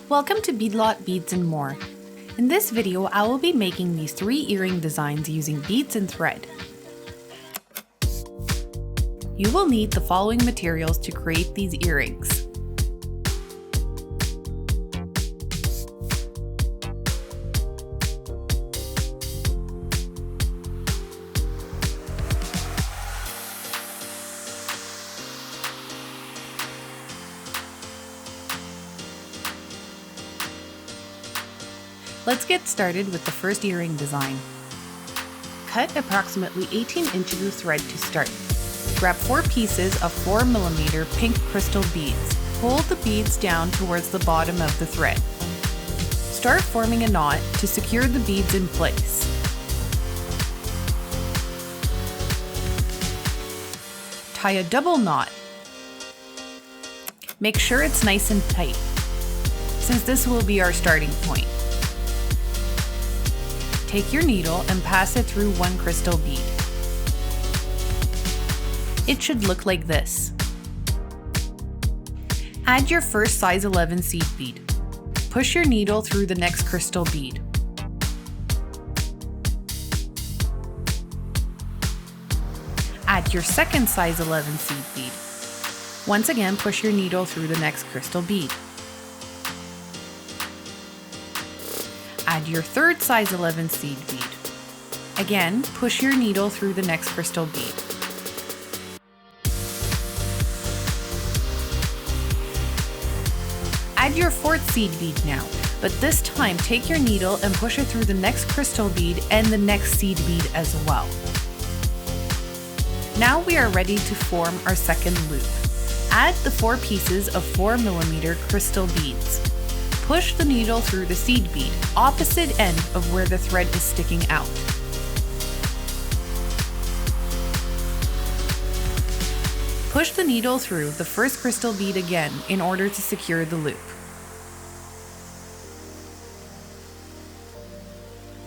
Welcome to Bead Lot Beads and More. In this video, I will be making these 3 earring designs using beads and thread. You will need the following materials to create these earrings. Let's get started with the first earring design. Cut approximately 18 inches of thread to start. Grab 4 pieces of 4mm pink crystal beads. Pull the beads down towards the bottom of the thread. Start forming a knot to secure the beads in place. Tie a double knot. Make sure it's nice and tight, since this will be our starting point. Take your needle and pass it through one crystal bead. It should look like this. Add your first size 11 seed bead. Push your needle through the next crystal bead. Add your second size 11 seed bead. Once again, push your needle through the next crystal bead. Add your third size 11 seed bead. Again, push your needle through the next crystal bead. Add your fourth seed bead now, but this time take your needle and push it through the next crystal bead and the next seed bead as well. Now we are ready to form our second loop. Add the 4 pieces of 4mm crystal beads. Push the needle through the seed bead, opposite end of where the thread is sticking out. Push the needle through the first crystal bead again in order to secure the loop.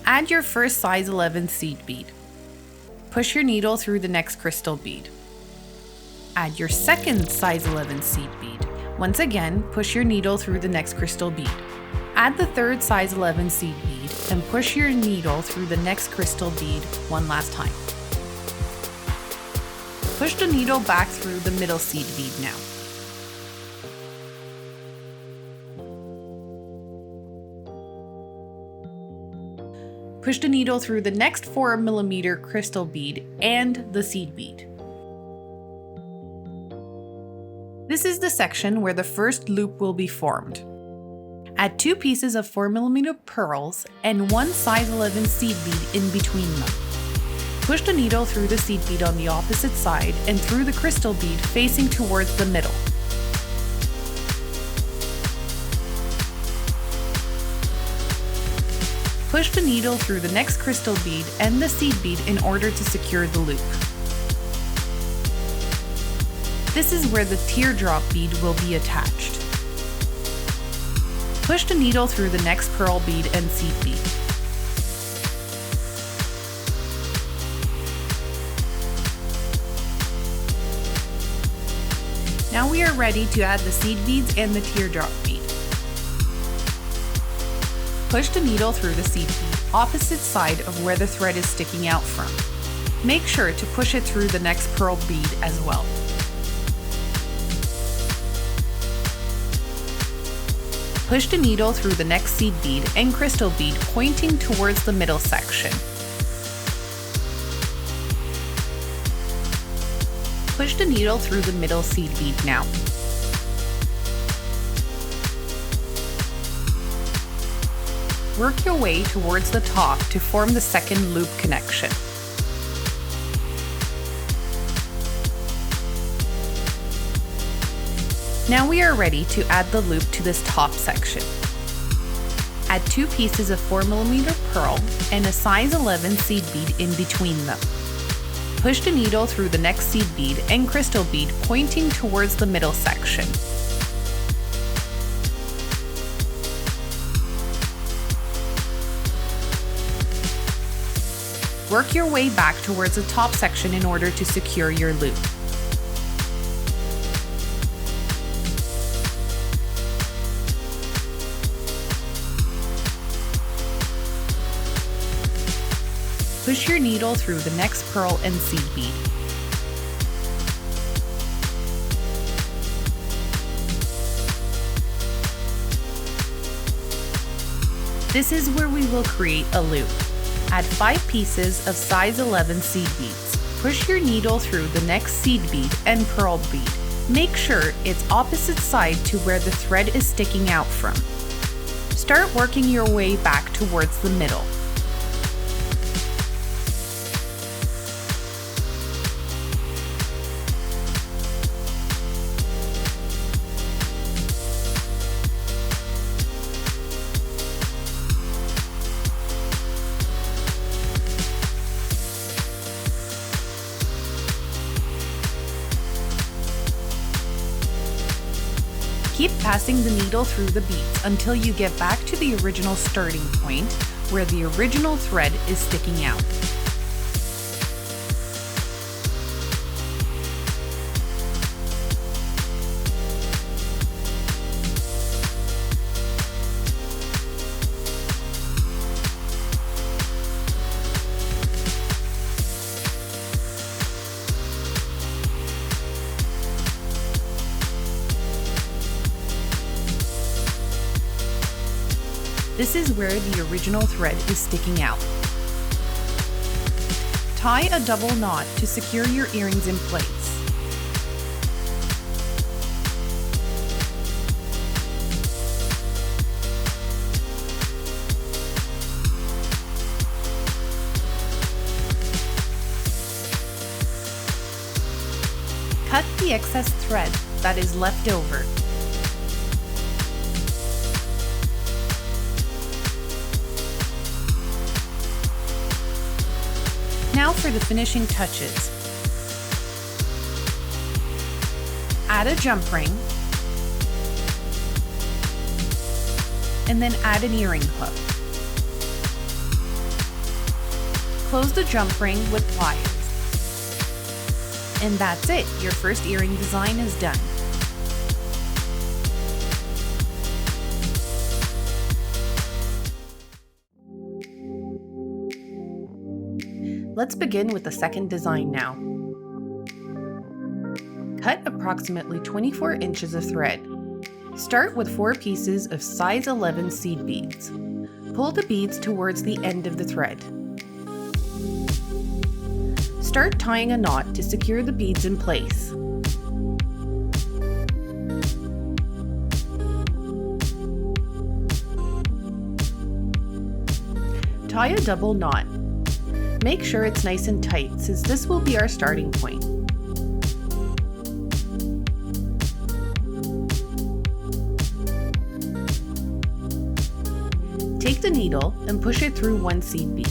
Add your first size 11 seed bead. Push your needle through the next crystal bead. Add your second size 11 seed bead. Once again, push your needle through the next crystal bead. Add the third size 11 seed bead and push your needle through the next crystal bead one last time. Push the needle back through the middle seed bead now. Push the needle through the next 4mm crystal bead and the seed bead. This is the section where the first loop will be formed. Add 2 pieces of 4mm pearls and 1 size 11 seed bead in between them. Push the needle through the seed bead on the opposite side and through the crystal bead facing towards the middle. Push the needle through the next crystal bead and the seed bead in order to secure the loop. This is where the teardrop bead will be attached. Push the needle through the next pearl bead and seed bead. Now we are ready to add the seed beads and the teardrop bead. Push the needle through the seed bead, opposite side of where the thread is sticking out from. Make sure to push it through the next pearl bead as well. Push the needle through the next seed bead and crystal bead pointing towards the middle section. Push the needle through the middle seed bead now. Work your way towards the top to form the second loop connection. Now we are ready to add the loop to this top section. Add 2 pieces of 4mm pearl and a size 11 seed bead in between them. Push the needle through the next seed bead and crystal bead pointing towards the middle section. Work your way back towards the top section in order to secure your loop. push your needle through the next pearl and seed bead. This is where we will create a loop. Add 5 pieces of size 11 seed beads. Push your needle through the next seed bead and pearl bead. Make sure it's opposite side to where the thread is sticking out from. Start working your way back towards the middle. Keep passing the needle through the beads until you get back to the original starting point where the original thread is sticking out. This is where the original thread is sticking out. Tie a double knot to secure your earrings in place. Cut the excess thread that is left over. Now for the finishing touches. Add a jump ring, and then add an earring hook. Close the jump ring with pliers. And that's it, your first earring design is done. Let's begin with the second design now. Cut approximately 24 inches of thread. Start with 4 pieces of size 11 seed beads. Pull the beads towards the end of the thread. Start tying a knot to secure the beads in place. Tie a double knot. Make sure it's nice and tight, since this will be our starting point. Take the needle and push it through one seed bead.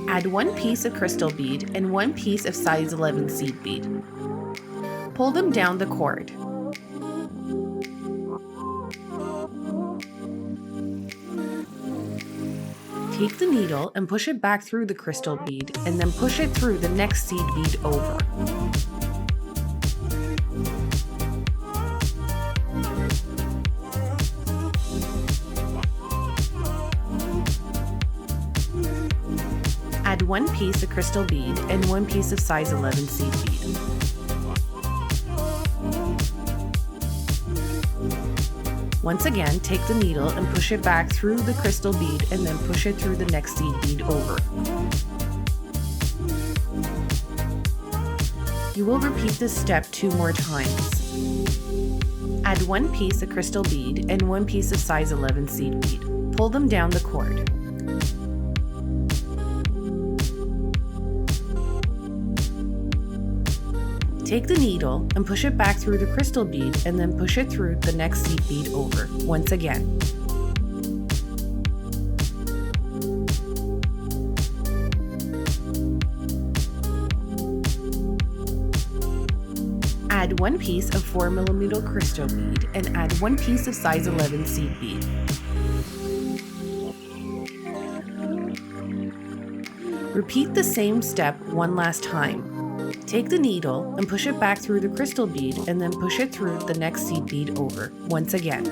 Add 1 piece of crystal bead and 1 piece of size 11 seed bead. Pull them down the cord. Take the needle and push it back through the crystal bead and then push it through the next seed bead over. Add 1 piece of crystal bead and 1 piece of size 11 seed bead. Once again, take the needle and push it back through the crystal bead and then push it through the next seed bead over. You will repeat this step 2 more times. Add 1 piece of crystal bead and 1 piece of size 11 seed bead. Pull them down the cord. Take the needle and push it back through the crystal bead and then push it through the next seed bead over, once again. Add 1 piece of 4mm crystal bead and add 1 piece of size 11 seed bead. Repeat the same step one last time. Take the needle and push it back through the crystal bead and then push it through the next seed bead over once again.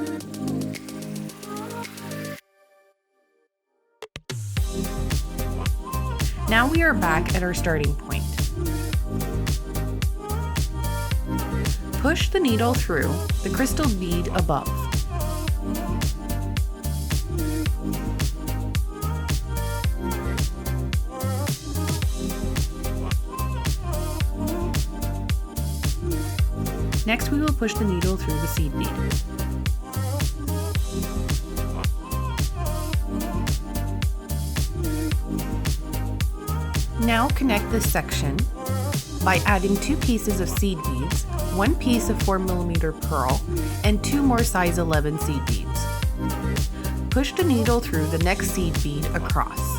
Now we are back at our starting point. Push the needle through the crystal bead above. Next, we will push the needle through the seed bead. Now connect this section by adding 2 pieces of seed beads, 1 piece of 4mm pearl, and 2 more size 11 seed beads. Push the needle through the next seed bead across.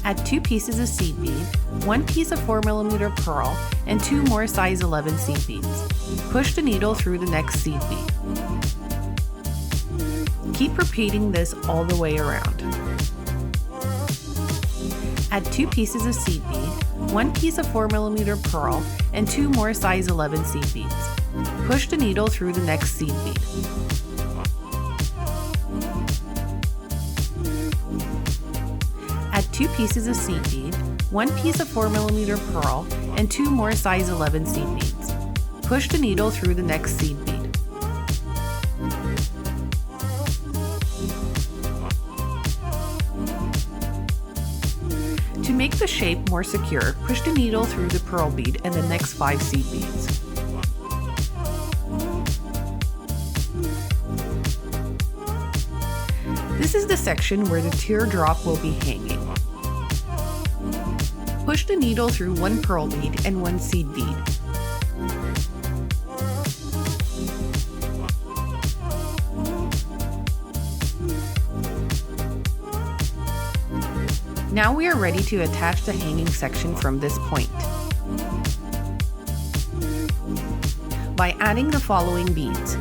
Add 2 pieces of seed bead, 1 piece of 4mm pearl, and 2 more size 11 seed beads. Push the needle through the next seed bead. Keep repeating this all the way around. Add 2 pieces of seed bead, 1 piece of 4mm pearl, and 2 more size 11 seed beads. Push the needle through the next seed bead. Add 2 pieces of seed bead, 1 piece of 4mm pearl, and 2 more size 11 seed beads. Push the needle through the next seed bead. To make the shape more secure, push the needle through the pearl bead and the next 5 seed beads. This is the section where the teardrop will be hanging. Push the needle through 1 pearl bead and 1 seed bead. Now we are ready to attach the hanging section from this point by adding the following beads.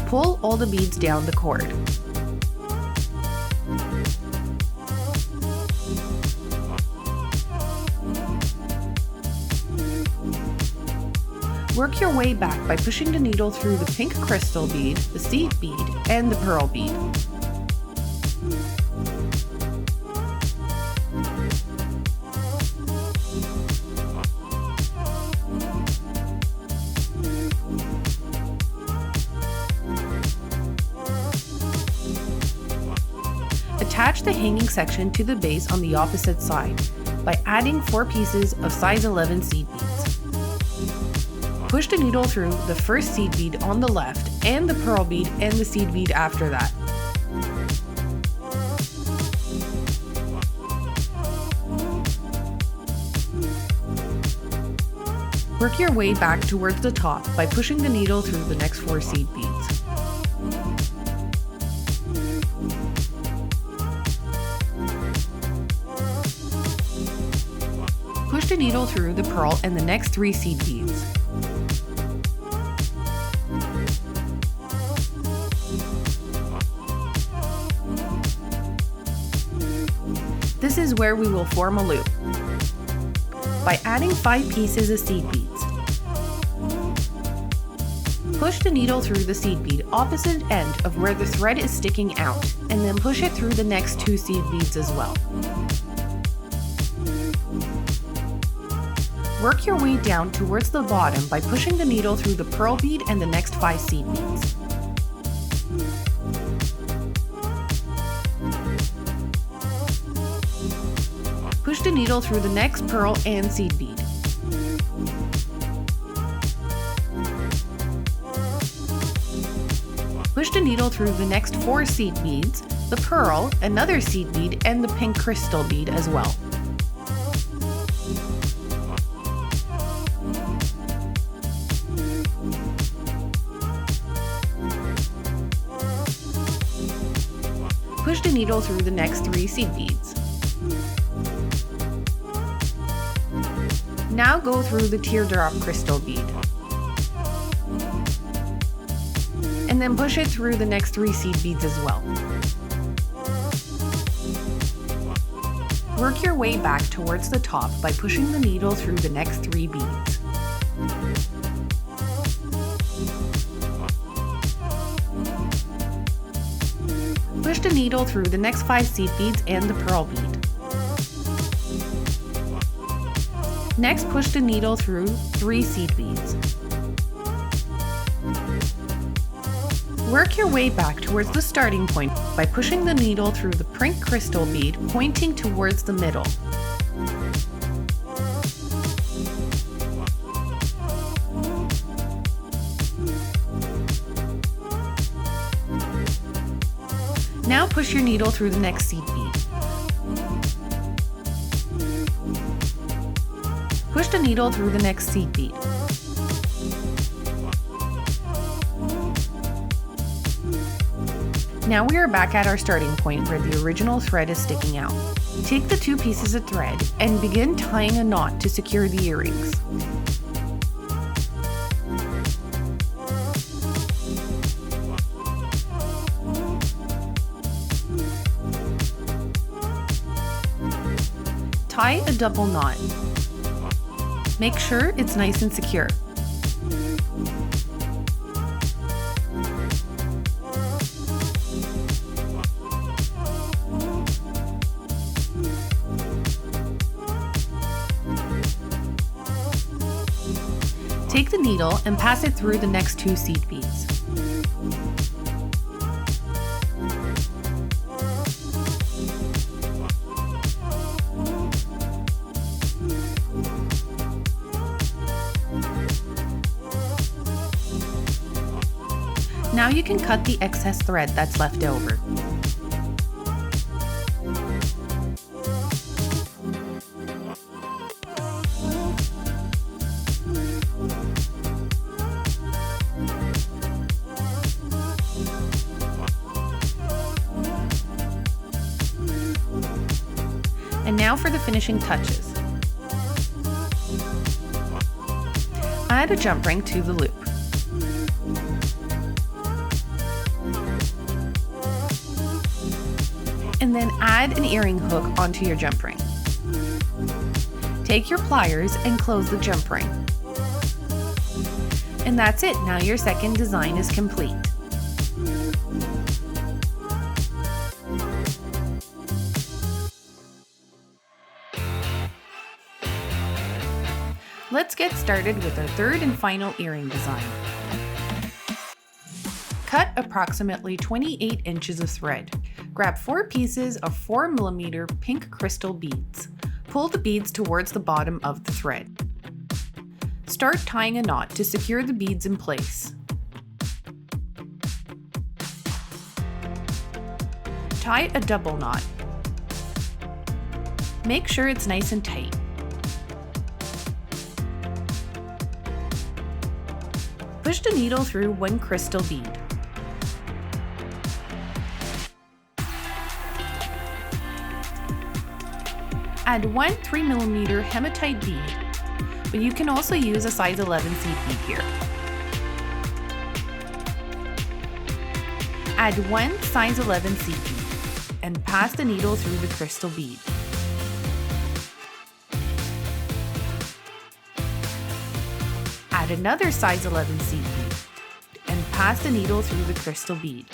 Pull all the beads down the cord. Work your way back by pushing the needle through the pink crystal bead, the seed bead, and the pearl bead. Attach the hanging section to the base on the opposite side by adding 4 pieces of size 11 seed beads. Push the needle through the first seed bead on the left and the pearl bead and the seed bead after that. Work your way back towards the top by pushing the needle through the next 4 seed beads. Push the needle through the pearl and the next 3 seed beads. This is where we will form a loop by adding 5 pieces of seed beads. Push the needle through the seed bead opposite end of where the thread is sticking out, and then push it through the next 2 seed beads as well. Work your way down towards the bottom by pushing the needle through the pearl bead and the next 5 seed beads. Push the needle through the next pearl and seed bead. Push the needle through the next 4 seed beads, the pearl, another seed bead, and the pink crystal bead as well. Push the needle through the next 3 seed beads. Now go through the teardrop crystal bead. then push it through the next 3 seed beads as well. Work your way back towards the top by pushing the needle through the next 3 beads. Push the needle through the next 5 seed beads and the pearl bead. Next, push the needle through 3 seed beads. Work your way back towards the starting point by pushing the needle through the pink crystal bead pointing towards the middle. Now push your needle through the next seed bead. Push the needle through the next seed bead. Now we are back at our starting point where the original thread is sticking out. Take the 2 pieces of thread and begin tying a knot to secure the earrings. Tie a double knot. Make sure it's nice and secure. Take the needle and pass it through the next 2 seed beads. Now you can cut the excess thread that's left over. And now for the finishing touches. Add a jump ring to the loop. And then add an earring hook onto your jump ring. Take your pliers and close the jump ring. And that's it, now your second design is complete. Let's get started with our third and final earring design. Cut approximately 28 inches of thread. Grab 4 pieces of 4mm pink crystal beads. Pull the beads towards the bottom of the thread. Start tying a knot to secure the beads in place. Tie a double knot. Make sure it's nice and tight. Push the needle through 1 crystal bead. Add 1 3mm hematite bead, but you can also use a size 11 seed bead here. Add 1 size 11 seed bead and pass the needle through the crystal bead. Add another size 11 seed bead and pass the needle through the crystal bead.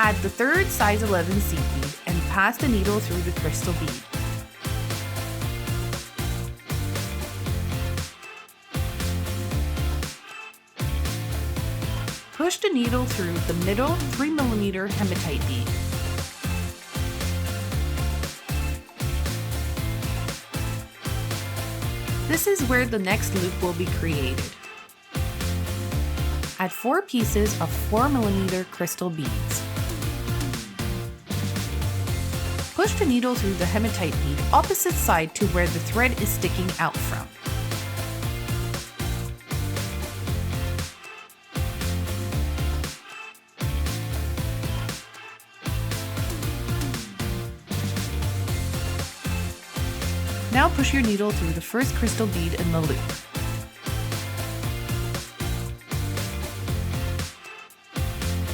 Add the third size 11 seed bead and pass the needle through the crystal bead. Push the needle through the middle 3mm hematite bead. This is where the next loop will be created. Add 4 pieces of 4mm crystal beads. Push the needle through the hematite bead opposite side to where the thread is sticking out from. Now push your needle through the first crystal bead in the loop.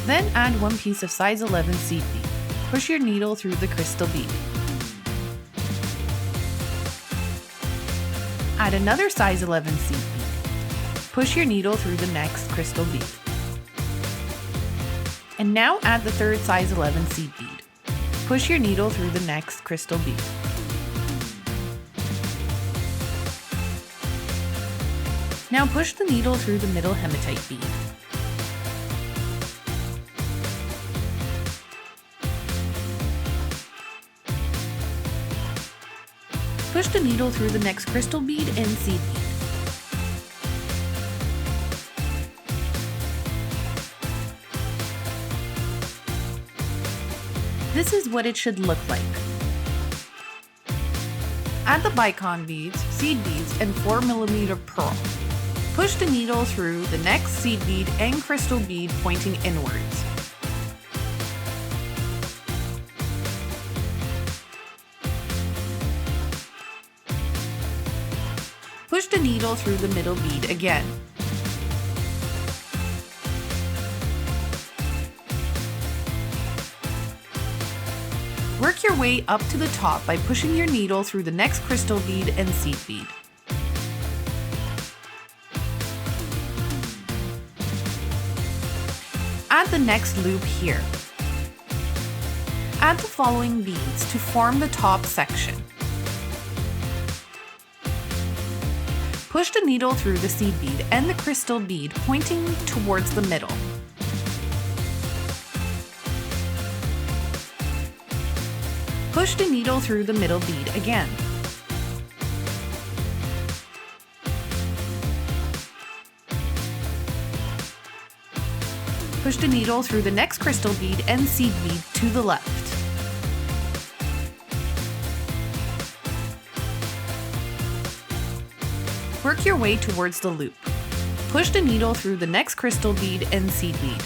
Then add 1 piece of size 11 seed bead. Push your needle through the crystal bead. Add another size 11 seed bead. Push your needle through the next crystal bead. And now add the third size 11 seed bead. Push your needle through the next crystal bead. Now push the needle through the middle hematite bead. Push the needle through the next crystal bead and seed bead. This is what it should look like. Add the bicon beads, seed beads, and 4mm pearl. Push the needle through the next seed bead and crystal bead pointing inwards. Push the needle through the middle bead again. Work your way up to the top by pushing your needle through the next crystal bead and seed bead. Add the next loop here. Add the following beads to form the top section. Push the needle through the seed bead and the crystal bead pointing towards the middle. Push the needle through the middle bead again. Push the needle through the next crystal bead and seed bead to the left. Work your way towards the loop. Push the needle through the next crystal bead and seed bead.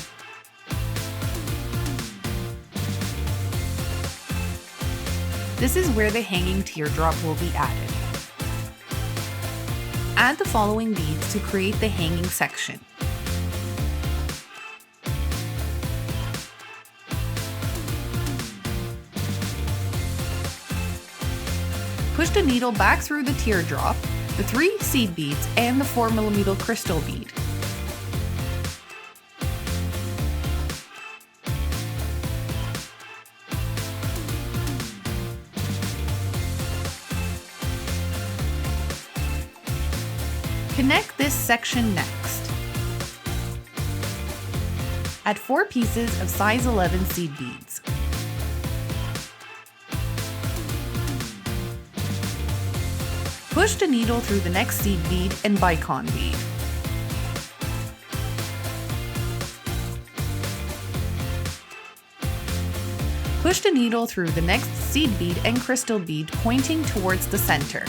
This is where the hanging teardrop will be added. Add the following beads to create the hanging section. Push the needle back through the teardrop, the 3 seed beads, and the 4mm crystal bead. Connect this section next. Add 4 pieces of size 11 seed beads. Push the needle through the next seed bead and bicon bead. Push the needle through the next seed bead and crystal bead pointing towards the center.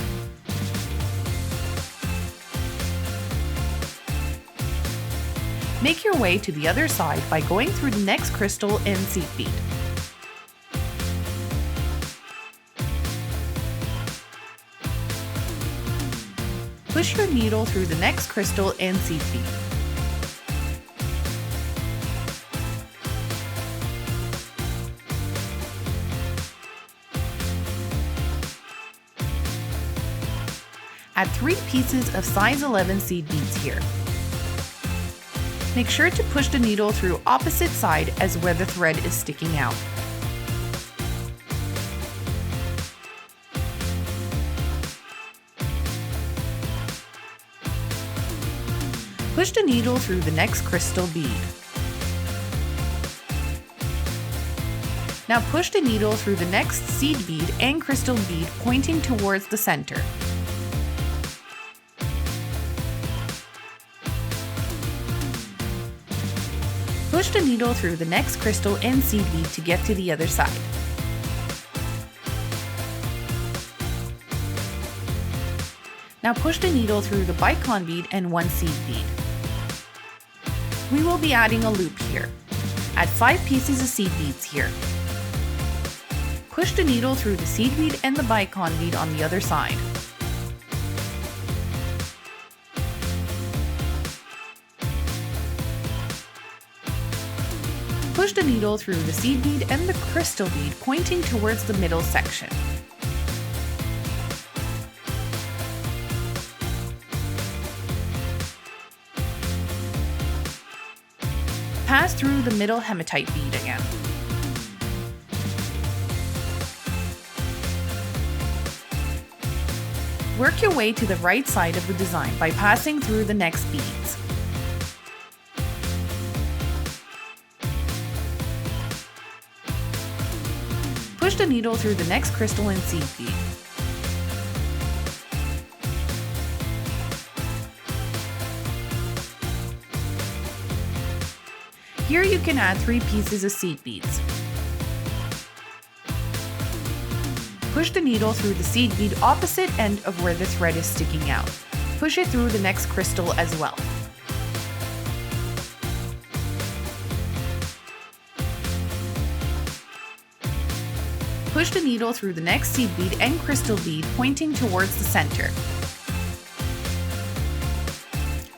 Make your way to the other side by going through the next crystal and seed bead. Push your needle through the next crystal and seed bead. Add 3 pieces of size 11 seed beads here. Make sure to push the needle through opposite side as where the thread is sticking out. Push the needle through the next crystal bead. Now push the needle through the next seed bead and crystal bead pointing towards the center. Push the needle through the next crystal and seed bead to get to the other side. Now push the needle through the bicon bead and 1 seed bead. We will be adding a loop here. Add 5 pieces of seed beads here. Push the needle through the seed bead and the bicon bead on the other side. Push the needle through the seed bead and the crystal bead, pointing towards the middle section. Pass through the middle hematite bead again. Work your way to the right side of the design by passing through the next beads. Push the needle through the next crystal and seed bead. Here you can add 3 pieces of seed beads. Push the needle through the seed bead opposite end of where the thread is sticking out. Push it through the next crystal as well. Push the needle through the next seed bead and crystal bead, pointing towards the center.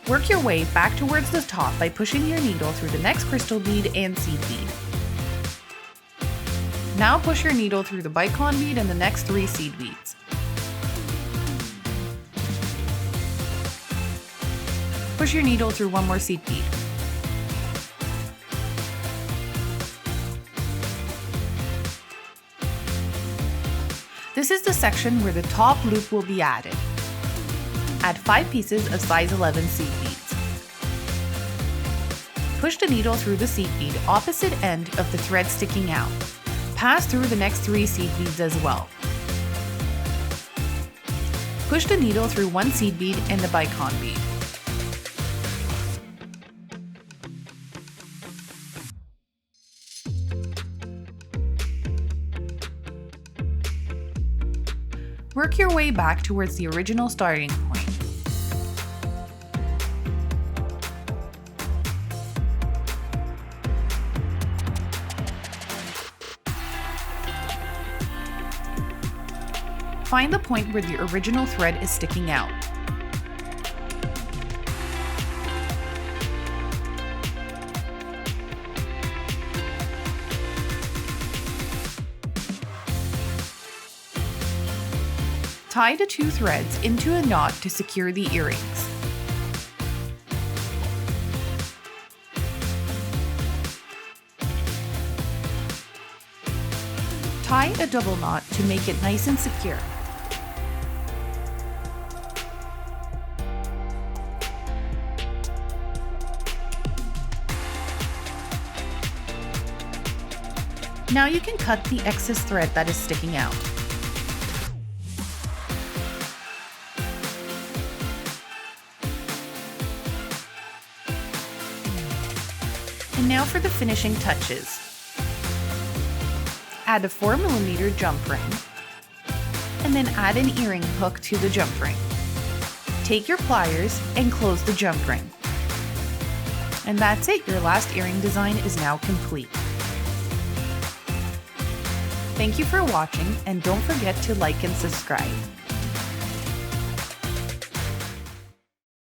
Work your way back towards the top by pushing your needle through the next crystal bead and seed bead. Now push your needle through the bicon bead and the next 3 seed beads. Push your needle through 1 more seed bead. This is the section where the top loop will be added. Add 5 pieces of size 11 seed beads. Push the needle through the seed bead opposite end of the thread sticking out. Pass through the next 3 seed beads as well. Push the needle through 1 seed bead and the bicon bead. Work your way back towards the original starting point. Find the point where the original thread is sticking out. Tie the 2 threads into a knot to secure the earrings. Tie a double knot to make it nice and secure. Now you can cut the excess thread that is sticking out. And now for the finishing touches. Add a 4mm jump ring, and then add an earring hook to the jump ring. Take your pliers and close the jump ring. And that's it, your last earring design is now complete. Thank you for watching, and don't forget to like and subscribe.